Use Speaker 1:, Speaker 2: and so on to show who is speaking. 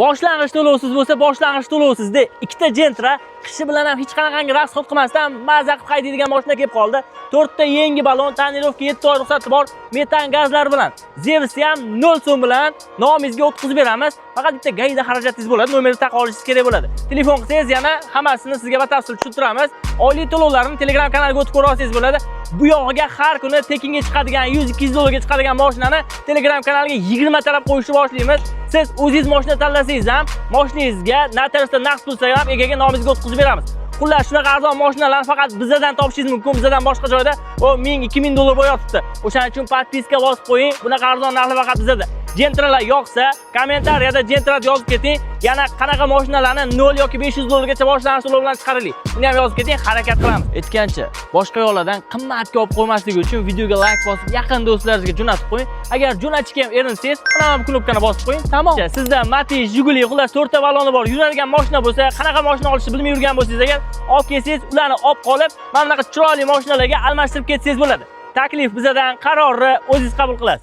Speaker 1: Boshlang'ich to'lovsiz bo'lsa, boshlang'ich to'lovsizda ikkita Gentra qishi bilan ham hech qanaqangi rasxod qilmasdan maza qilib haydaydigan mashina kelib qoldi. 4 ta yangi balon, tonirovka 7 oy ruxsati bor, metan gazlar bilan. Zevsi ham 0 so'm bilan nomingizga o'tkazib beramiz. Faqat bitta gayda xarajatingiz bo'ladi, nomerni taqib olishingiz kerak bo'ladi. Telefon qilsangiz yana hammasini sizga batafsil tushuntiramiz. Oylik to'lovlarni Telegram kanaliga o'tib ko'ra olsangiz bo'ladi. Bu yog'iga har kuni tekinga chiqadigan 100-200 dollarga chiqadigan mashinani Telegram kanaliga 20 talab qo'yishni boshlaymiz. Siz o'zingiz mashina tanlasangiz ham, mashinangizga notariusda naqd pul sayab egaga nomingizga o'tkazib beramiz. Xullas, shunaqa arzon mashinalarni faqat bizdan topishingiz mumkin. Bizdan boshqa joyda o 1000-2000 dollar bo'yotibdi. O'shaning uchun podpiska bosib qo'ying. Bunaqa arzon narxlar faqat bizda. Gentralar yoqsa, kommentariyada Gentra yozib keting. Yana qanaqa mashinalarni 0 yoki 500 dollargacha boshlanish to'lovi bilan chiqariling. Buni ham yozib keting, harakat qilamiz. Aytgancha, boshqa yo'llardan qimmatga olib qo'ymasligi uchun videoga like bosib, yaqin do'stlaringizga jo'natib qo'ying. Agar jo'natishga ham erinsangiz, mana bu knopkani bosib qo'ying. Tamom. Sizda Matiz, Jiguli, xullas 4 ta baloni bor, yuradigan mashina bo'lsa, qanaqa mashina olishni bilmay yurgan bo'lsangiz agar, olib kelsangiz, ularni olib qolib, mana bunaqa chiroyli mashinalarga almashtirib ketsangiz bo'ladi. Taklif bizdan, qarorni o'zingiz qabul qilasiz.